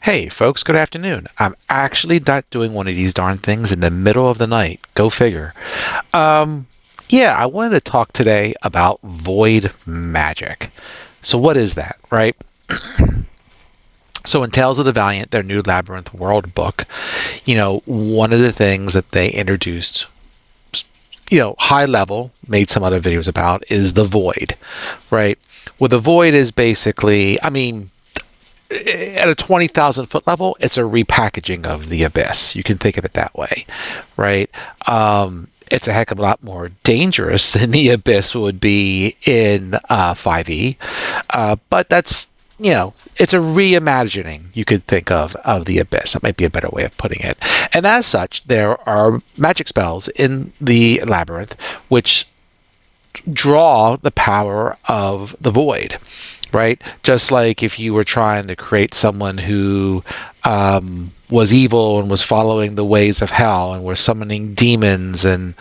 Hey, folks, good afternoon. I'm actually not doing one of these darn things in the middle of the night. Go figure. Um, yeah, I wanted to talk today about void magic. So, what is that, right? So, in Tales of the Valiant, their new Labyrinth World book, one of the things that they introduced, high level, made some other videos about, is the void, right? Well, the void is basically, at a 20,000 foot level, it's a repackaging of the abyss. You can think of it that way, right? It's a heck of a lot more dangerous than the abyss would be in 5e, but it's a reimagining, you could think of the abyss. That might be a better way of putting it. And as such, there are magic spells in the labyrinth which draw the power of the void, right? Just like if you were trying to create someone who was evil and was following the ways of hell and were summoning demons and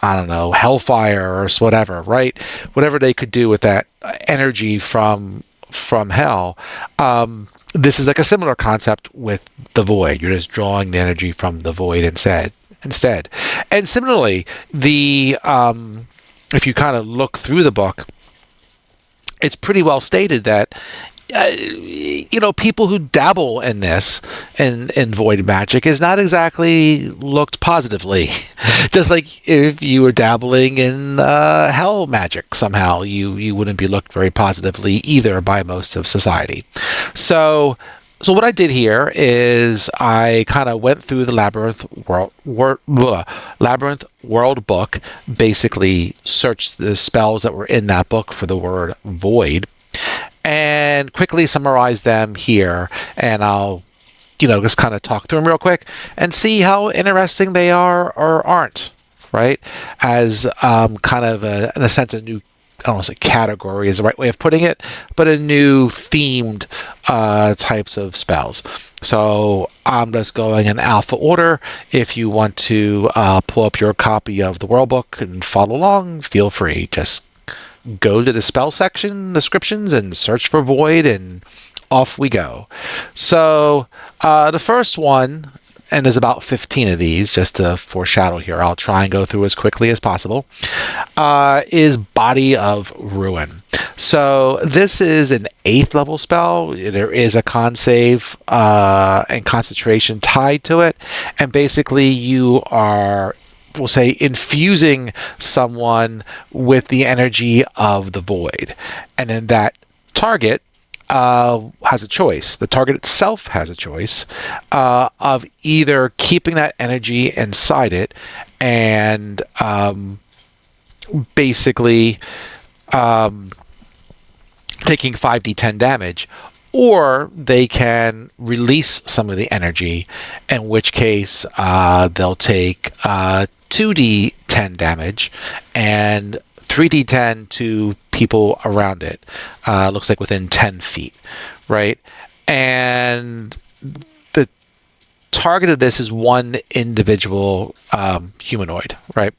I don't know, hellfire or whatever, right? Whatever they could do with that energy from hell. This is like a similar concept with the void. You're just drawing the energy from the void instead. And similarly, the if you kind of look through the book, it's pretty well stated that people who dabble in this in void magic is not exactly looked positively. Just like if you were dabbling in hell magic somehow, you wouldn't be looked very positively either by most of society. So what I did here is I kind of went through the Labyrinth World book, basically searched the spells that were in that book for the word void, and quickly summarize them here. And I'll, just kind of talk through them real quick and see how interesting they are or aren't, right? As kind of, in a sense, a new, I don't want to say category is the right way of putting it, but a new themed types of spells. So I'm just going in alpha order. If you want to pull up your copy of the World Book and follow along, feel free. Just go to the spell section descriptions and search for void, and off we go. So the first one, and there's about 15 of these, just to foreshadow here, I'll try and go through as quickly as possible, is Body of Ruin. So this is an 8th level spell. There is a con save and concentration tied to it, and basically you are, we'll say, infusing someone with the energy of the void. And then that target has a choice. The target itself has a choice of either keeping that energy inside it and basically taking 5d10 damage, or they can release some of the energy, in which case they'll take 2d10 damage and 3d10 to people around it. Looks like within 10 feet, right? And the target of this is one individual humanoid, right?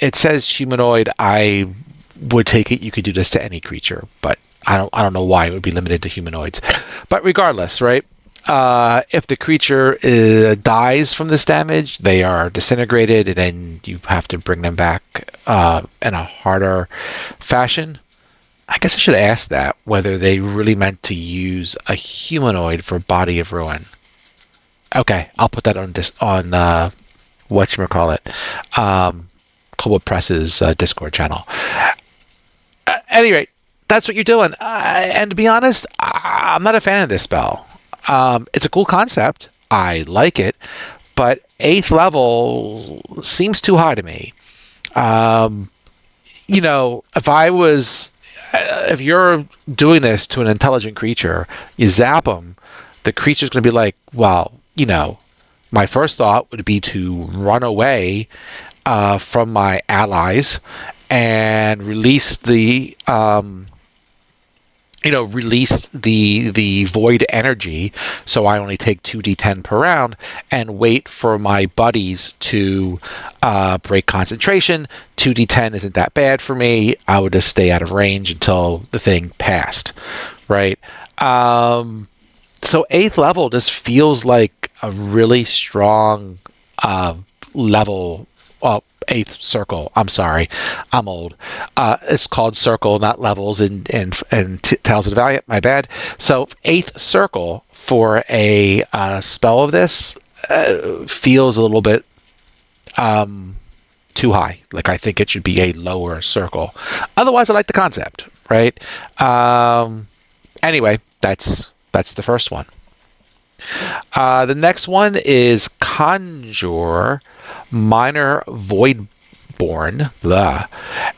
It says humanoid. I would take it you could do this to any creature, but I don't know why it would be limited to humanoids. But regardless, right? If the creature dies from this damage, they are disintegrated, and then you have to bring them back in a harder fashion. I guess I should ask that, whether they really meant to use a humanoid for Body of Ruin. Okay, I'll put that on whatchamacallit, Cold Press's Discord channel. At any rate, that's what you're doing. And to be honest, I'm not a fan of this spell. It's a cool concept. I like it, but 8th level seems too high to me. If you're doing this to an intelligent creature, you zap them, the creature's going to be like, well, my first thought would be to run away from my allies and release the void energy, so I only take 2d10 per round, and wait for my buddies to break concentration. 2d10 isn't that bad for me. I would just stay out of range until the thing passed, right? So 8th level just feels like a really strong uh, level. Well, 8th circle. I'm sorry, I'm old. It's called circle, not levels. And Tales of the Valiant. My bad. So 8th circle for a spell of this feels a little bit too high. Like I think it should be a lower circle. Otherwise, I like the concept, right? Anyway, that's the first one. The next one is Conjure, Minor Voidborn, blah.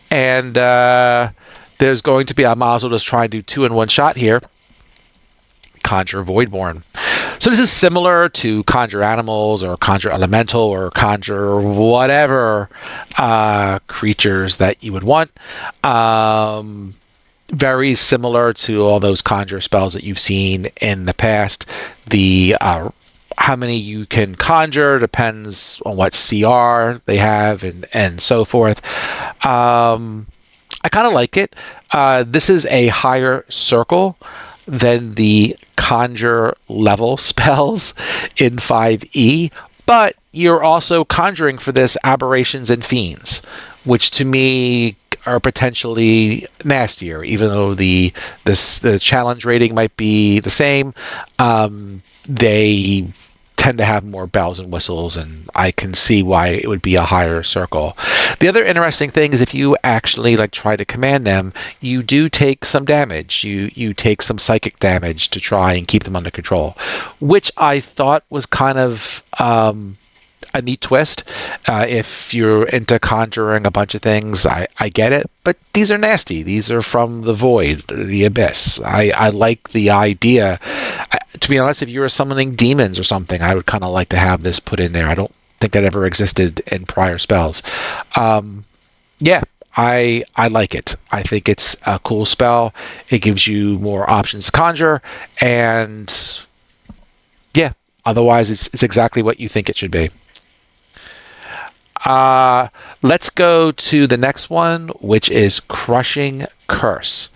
And there's going to be, I might as well just try and do two in one shot here. Conjure Voidborn. So this is similar to Conjure Animals or Conjure Elemental or Conjure whatever creatures that you would want. Very similar to all those Conjure spells that you've seen in the past. The how many you can conjure depends on what CR they have and so forth. I kind of like it. This is a higher circle than the conjure level spells in 5e, but you're also conjuring for this aberrations and fiends, which to me are potentially nastier, even though the challenge rating might be the same. They tend to have more bells and whistles, and I can see why it would be a higher circle. The other interesting thing is if you actually like try to command them, you do take some damage. You take some psychic damage to try and keep them under control, which I thought was kind of a neat twist. If you're into conjuring a bunch of things, I get it, but these are nasty. These are from the void, the abyss. I like the idea. To be honest, if you were summoning demons or something, I would kind of like to have this put in there. I don't think that ever existed in prior spells. Yeah, I like it. I think it's a cool spell. It gives you more options to conjure, and yeah, otherwise it's exactly what you think it should be. Let's go to the next one, which is Crushing Curse.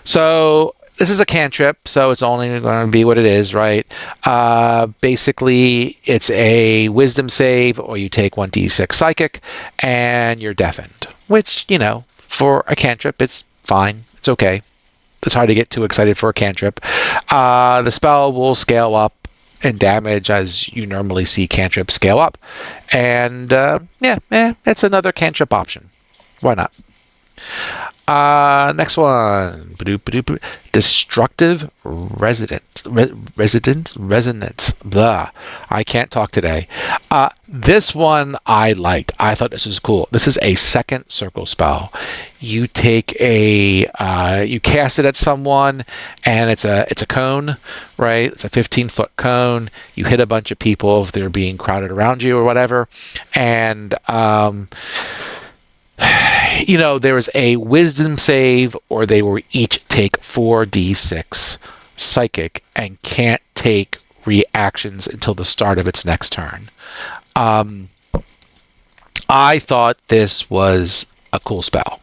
So this is a cantrip, so it's only going to be what it is, right? Basically, it's a wisdom save, or you take 1d6 psychic, and you're deafened. Which, you know, for a cantrip, it's fine. It's okay. It's hard to get too excited for a cantrip. The spell will scale up in damage as you normally see cantrips scale up. And it's another cantrip option. Why not? Next one. Destructive Resonance. Blah. I can't talk today. This one I liked. I thought this was cool. This is a second circle spell. You take you cast it at someone, and it's a cone, right? It's a 15-foot cone. You hit a bunch of people if they're being crowded around you or whatever, and there was a wisdom save, or they will each take 4d6 psychic and can't take reactions until the start of its next turn. I thought this was a cool spell,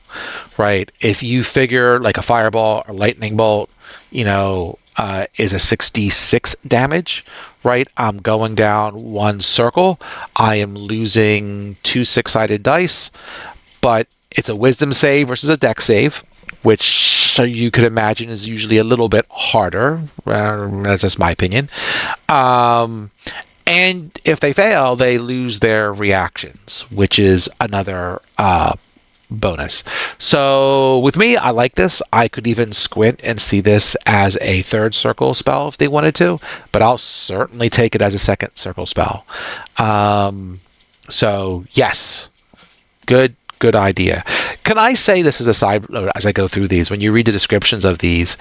right? If you figure like a fireball or lightning bolt, is a 6d6 damage, right? I'm going down one circle. I am losing two six-sided dice, but it's a wisdom save versus a dex save, which you could imagine is usually a little bit harder. That's just my opinion. And if they fail, they lose their reactions, which is another bonus. So with me, I like this. I could even squint and see this as a third circle spell if they wanted to, but I'll certainly take it as a second circle spell. So yes, good idea. Can I say this as a side note as I go through these? When you read the descriptions of these,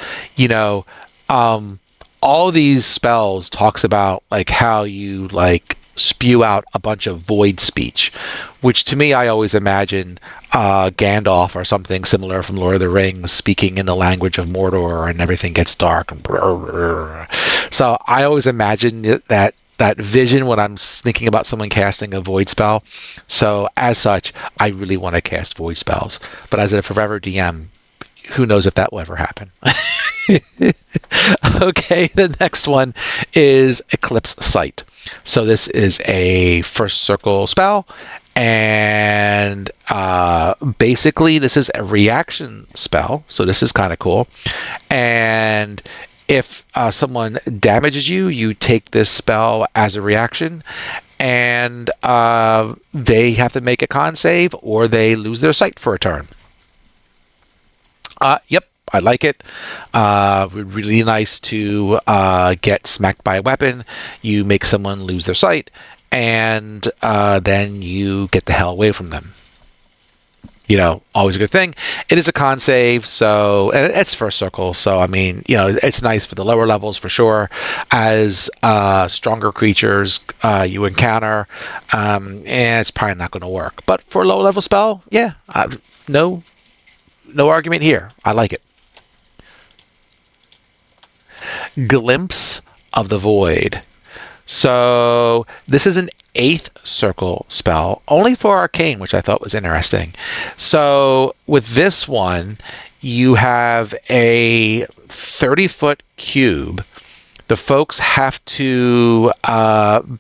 all these spells talks about like how you like spew out a bunch of void speech, which to me I always imagine Gandalf or something similar from Lord of the Rings speaking in the language of Mordor and everything gets dark. So I always imagine that vision when I'm thinking about someone casting a void spell. So as such, I really want to cast void spells. But as a forever DM, who knows if that will ever happen. Okay, the next one is Eclipse Sight. So this is a first circle spell, and basically this is a reaction spell. So this is kind of cool. And if someone damages you, you take this spell as a reaction, and they have to make a con save or they lose their sight for a turn. Yep, I like it. Really nice to get smacked by a weapon. You make someone lose their sight, and then you get the hell away from them. You know, always a good thing. It is a con save, so and it's first circle. So I mean, you know, it's nice for the lower levels for sure. As stronger creatures you encounter, and it's probably not going to work. But for a low level spell, yeah, no argument here. I like it. Glimpse of the Void. So this is an 8th circle spell, only for arcane, which I thought was interesting. So with this one, you have a 30-foot cube. The folks have to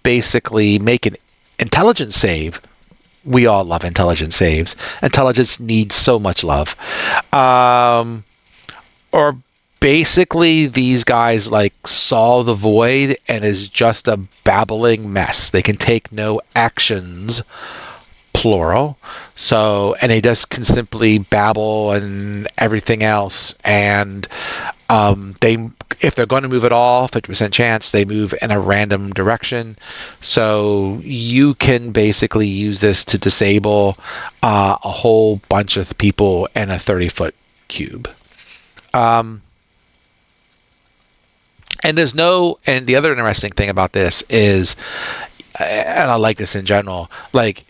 basically make an intelligence save. We all love intelligence saves. Intelligence needs so much love. Or basically these guys like saw the void and is just a babbling mess. They can take no actions, plural. So, and they just can simply babble and everything else. And if they're going to move at all, 50% chance, they move in a random direction. So you can basically use this to disable a whole bunch of people in a 30-foot cube. And the other interesting thing about this is, and I like this in general, like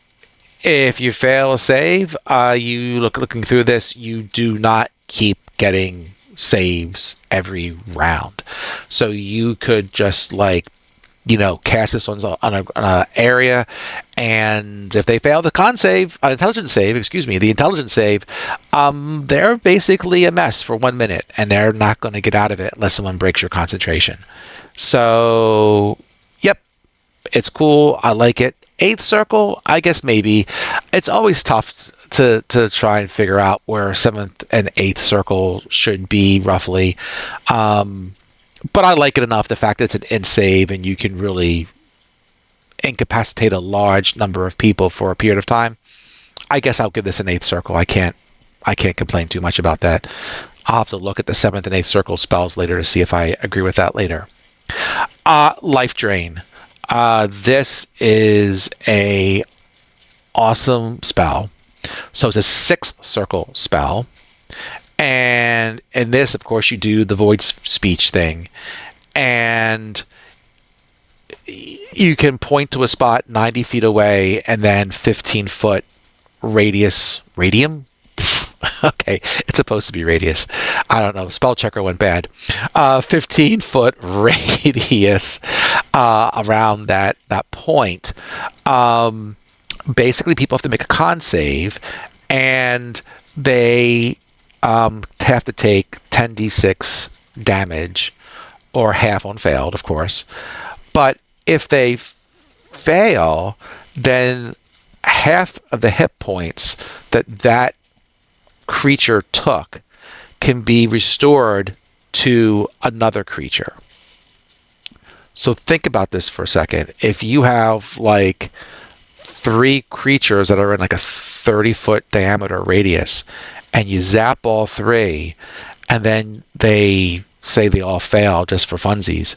if you fail a save, looking through this, you do not keep getting saves every round. So you could just cast this on an area, and if they fail the the intelligence save, they're basically a mess for 1 minute, and they're not going to get out of it unless someone breaks your concentration. So, yep, it's cool. I like it. 8th circle, I guess maybe. It's always tough to try and figure out where 7th and 8th circle should be roughly. But I like it enough, the fact that it's an end save and you can really incapacitate a large number of people for a period of time. I guess I'll give this an 8th circle. I can't complain too much about that. I'll have to look at the 7th and 8th circle spells later to see if I agree with that later. Life Drain. This is a awesome spell. So it's a 6th circle spell. And in this, of course, you do the void speech thing. And you can point to a spot 90 feet away and then 15-foot radium? Okay, it's supposed to be radius. I don't know. Spell checker went bad. 15-foot radius around that point. Basically, people have to make a con save, and they have to take 10d6 damage, or half on failed, of course. But if they fail, then half of the hit points that creature took can be restored to another creature. So think about this for a second. If you have 3 creatures that are in a 30-foot diameter radius, and you zap all 3, and then they say they all fail just for funsies,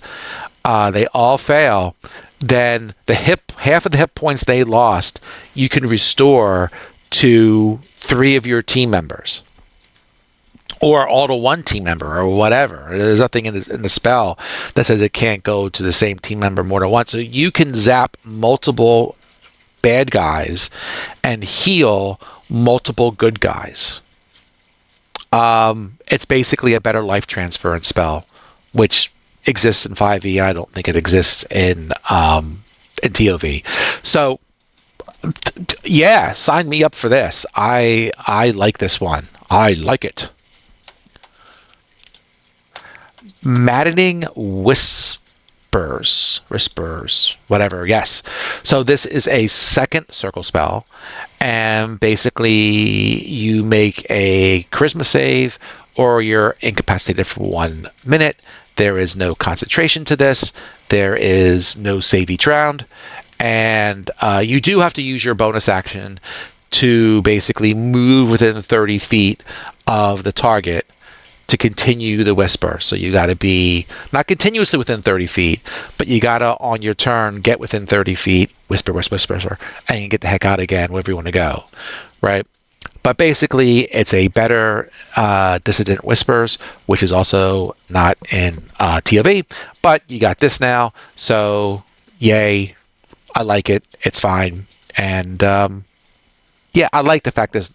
they all fail, then half of the hit points they lost, you can restore to 3 of your team members, or all to 1 team member, or whatever. There's nothing in the spell that says it can't go to the same team member more than once. So you can zap multiple bad guys and heal multiple good guys. It's basically a better life transference spell, which exists in 5e. I don't think it exists in TOV. So, yeah, sign me up for this. I like this one. I like it. Maddening Whispers, whatever, yes. So this is a second circle spell, and basically you make a charisma save or you're incapacitated for 1 minute. There is no concentration to this. There is no save each round. And you do have to use your bonus action to basically move within 30 feet of the target to continue the whisper. So you got to be not continuously within 30 feet, but you got to, on your turn, get within 30 feet, whisper, whisper, whisper, whisper, and you get the heck out again wherever you want to go, right? But basically, it's a better Dissident Whispers, which is also not in TOV, but you got this now, so yay, I like it, it's fine, and yeah, I like the fact that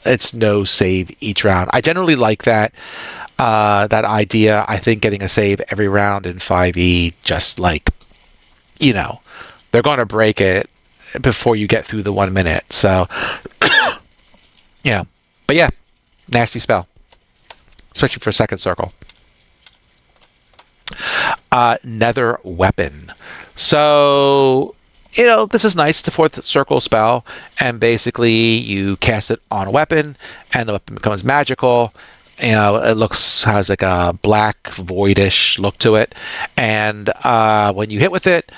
it's no save each round. I generally like that idea. I think getting a save every round in 5e, just like, they're going to break it before you get through the 1 minute. So, yeah. But yeah, nasty spell, especially for second circle. Nether Weapon. So, this is nice. It's a fourth circle spell, and basically you cast it on a weapon, and the weapon becomes magical. It has like a black voidish look to it, and when you hit with it,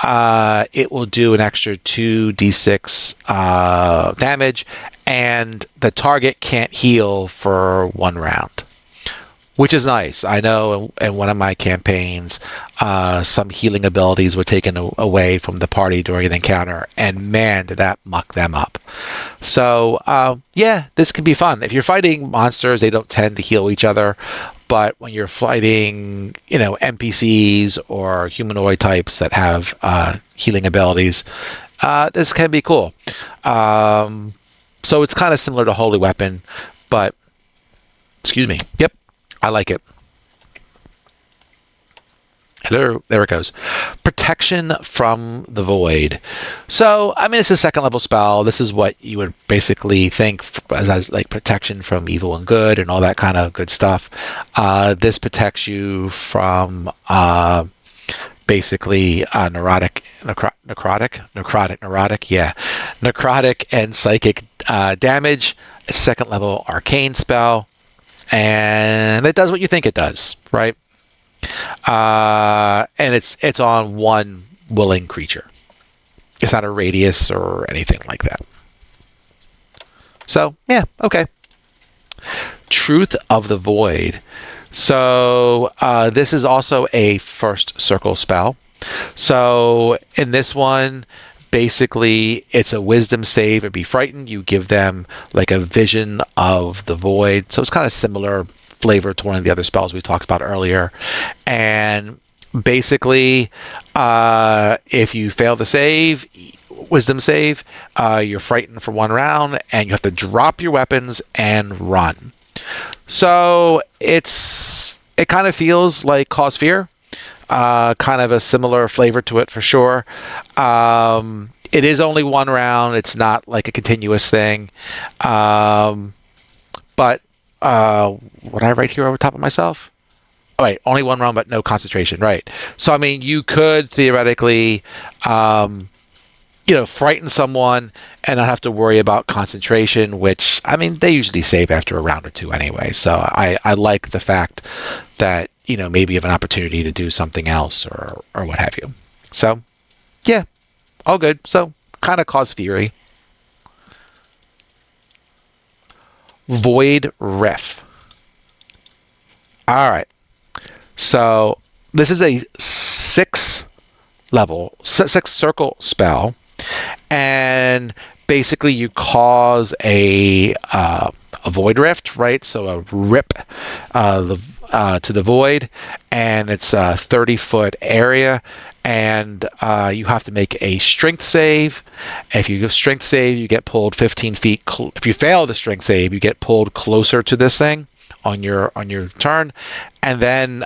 it will do an extra 2d6 damage, and the target can't heal for 1 round, which is nice. I know in one of my campaigns, some healing abilities were taken away from the party during an encounter, and man, did that muck them up. So, yeah, this can be fun. If you're fighting monsters, they don't tend to heal each other, but when you're fighting, NPCs or humanoid types that have healing abilities, this can be cool. So it's kind of similar to Holy Weapon, but, excuse me, yep. I like it. Hello, there it goes. Protection from the Void. So, it's a second level spell. This is what you would basically think as like protection from evil and good and all that kind of good stuff. This protects you from basically necrotic and psychic damage. A second level arcane spell. And it does what you think it does, right? And it's on one willing creature. It's not a radius or anything like that. So, yeah, okay. Truth of the Void. So, this is also a first circle spell. So, in this one, basically, it's a wisdom save or be frightened. You give them like a vision of the void. So it's kind of similar flavor to one of the other spells we talked about earlier. And basically, if you fail the save, wisdom save, you're frightened for 1 round and you have to drop your weapons and run. So it kind of feels like Cause Fear. Kind of a similar flavor to it for sure. It is only 1 round. It's not like a continuous thing. But what I write here over top of myself? Oh, wait, only 1 round, but no concentration. Right. So, you could theoretically, frighten someone and not have to worry about concentration, which, they usually save after a round or 2 anyway. So I like the fact that, maybe you have an opportunity to do something else or what have you. So, yeah, all good. So, kind of Cause Fury. Void Riff. All right. So, this is a 6 circle spell. And basically you cause a void rift, right? So a rip to the void, and it's a 30-foot area, and you have to make a strength save. If you strength save, you get pulled 15 feet. If you fail the strength save, you get pulled closer to this thing on your turn, and then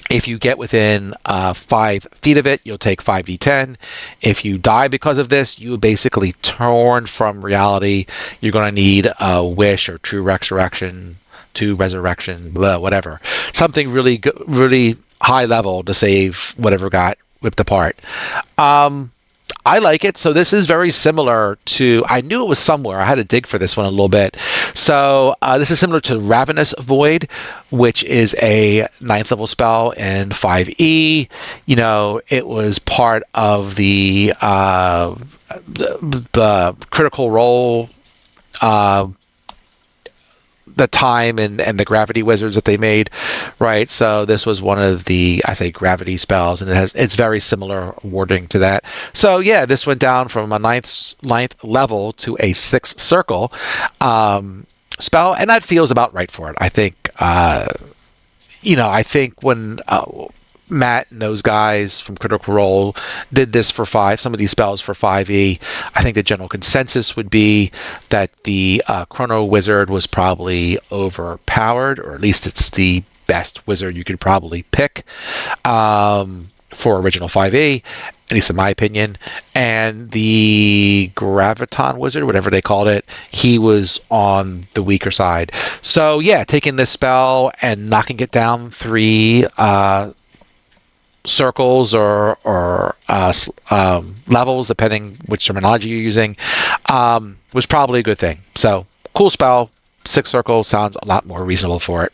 if you get within 5 feet of it, you'll take 5d10. If you die because of this, you basically torn from reality. You're going to need a wish or true resurrection 2 resurrection, blah, whatever. Something really really high level to save whatever got ripped apart. I like it. So this is very similar to, I knew it was somewhere. I had to dig for this one a little bit. So this is similar to Ravenous Void, which is a 9th level spell in 5e. You know, it was part of the Critical Role, the time and the gravity wizards that they made, right? So this was one of the, I say, gravity spells, and it's very similar wording to that. So yeah, this went down from a ninth level to a 6th circle spell, and that feels about right for it. I think I think when Matt and those guys from Critical Role did this for 5, some of these spells for 5e, I think the general consensus would be that the Chrono Wizard was probably overpowered, or at least it's the best wizard you could probably pick for original 5e, at least in my opinion. And the Graviton Wizard, whatever they called it, he was on the weaker side. So yeah, taking this spell and knocking it down 3 circles or levels, depending which terminology you're using, was probably a good thing. So cool spell. 6 circles sounds a lot more reasonable for it.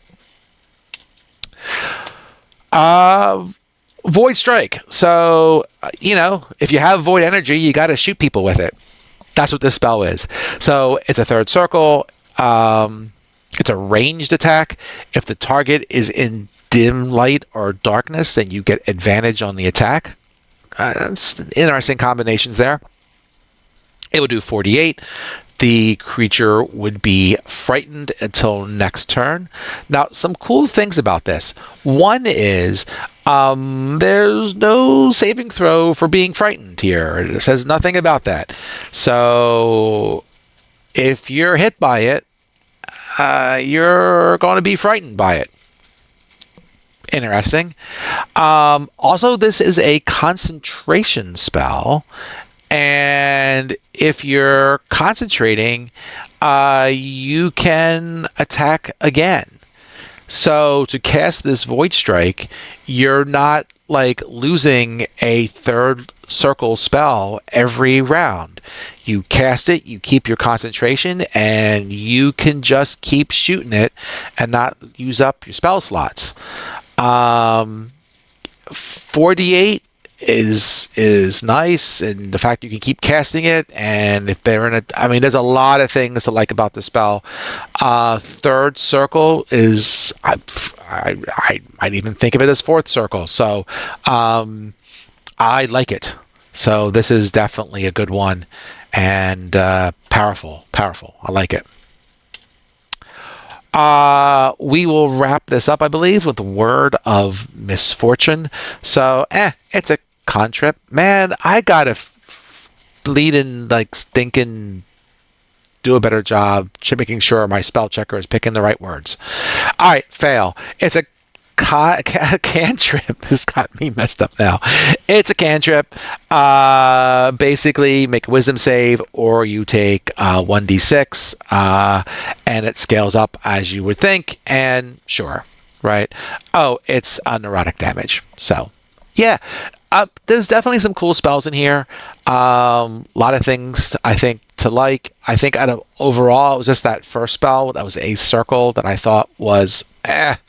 Void Strike. So, if you have void energy, you got to shoot people with it. That's what this spell is. So it's a 3rd circle. It's a ranged attack. If the target is in dim light or darkness, then you get advantage on the attack. That's interesting combinations there. It would do 48. The creature would be frightened until next turn. Now, some cool things about this. One is there's no saving throw for being frightened here. It says nothing about that. So if you're hit by it, you're going to be frightened by it. Interesting. Also, this is a concentration spell, and if you're concentrating, you can attack again. So to cast this Void Strike, you're not like losing a 3rd circle spell every round. You cast it, you keep your concentration, and you can just keep shooting it and not use up your spell slots. 48 is nice, and the fact you can keep casting it, and if they're in there's a lot of things to like about the spell. 3rd circle is, I might even think of it as 4th circle, so I like it. So this is definitely a good one, and powerful. I like it. We will wrap this up, I believe, with the word of Misfortune. So, it's a cantrip. Man, I gotta bleed and stinking do a better job making sure my spell checker is picking the right words. All right, fail. It's a cantrip. This got me messed up now. It's a cantrip. Basically, make a wisdom save, or you take 1d6, and it scales up as you would think. And sure, right? Oh, it's neurotic damage. So, yeah. There's definitely some cool spells in here. A lot of things I think to like. I think out of overall, it was just that first spell that was a circle that I thought was a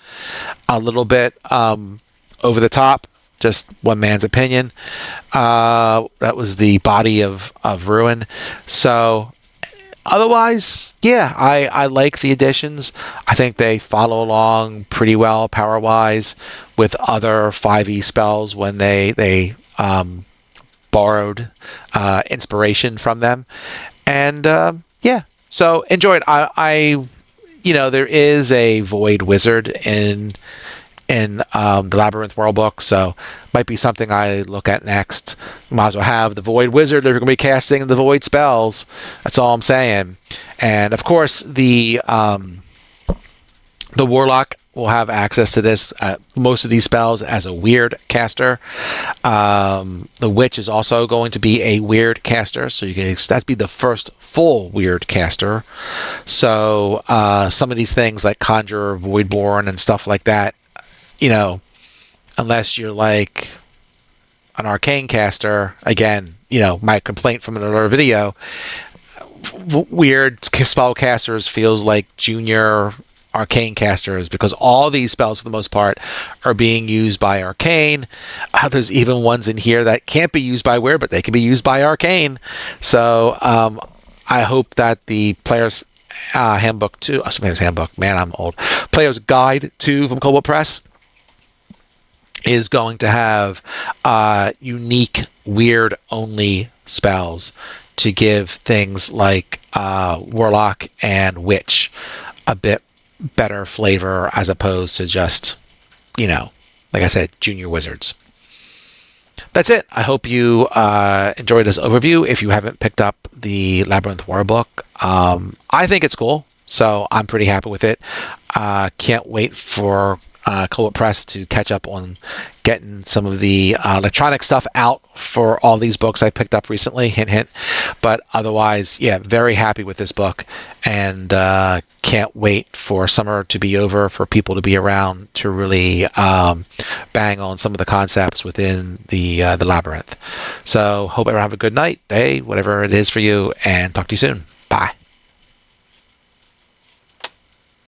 little bit over the top. Just one man's opinion. That was the Body of Ruin. So otherwise, yeah, I like the additions. I think they follow along pretty well power-wise with other 5e spells when they borrowed inspiration from them. And yeah, so enjoy it. There is a Void Wizard in the Labyrinth World Book, so might be something I look at next. Might as well have the Void Wizard. They're going to be casting the Void spells. That's all I'm saying. And of course, the Warlock will have access to this. Most of these spells as a weird caster. The witch is also going to be a weird caster, so you can that'd be the first full weird caster. So some of these things like Conjure, Voidborn, and stuff like that, you know, unless you're like an arcane caster, again, you know, my complaint from another video, weird spellcasters feels like junior arcane casters, because all these spells for the most part are being used by arcane. There's even ones in here that can't be used by weird, but they can be used by arcane. So I hope that the player's handbook 2, player's handbook, man, I'm old, player's guide 2 from Cobalt Press is going to have unique weird only spells to give things like Warlock and Witch a bit better flavor, as opposed to just, you know, like I said, junior wizards. That's it. I hope you enjoyed this overview. If you haven't picked up the Labyrinth War book, I think it's cool, so I'm pretty happy with it. Can't wait for Cobalt Press to catch up on getting some of the electronic stuff out for all these books I picked up recently. Hint, hint. But otherwise, yeah, very happy with this book, and can't wait for summer to be over, for people to be around to really bang on some of the concepts within the Labyrinth. So hope everyone have a good night, day, whatever it is for you, and talk to you soon. Bye.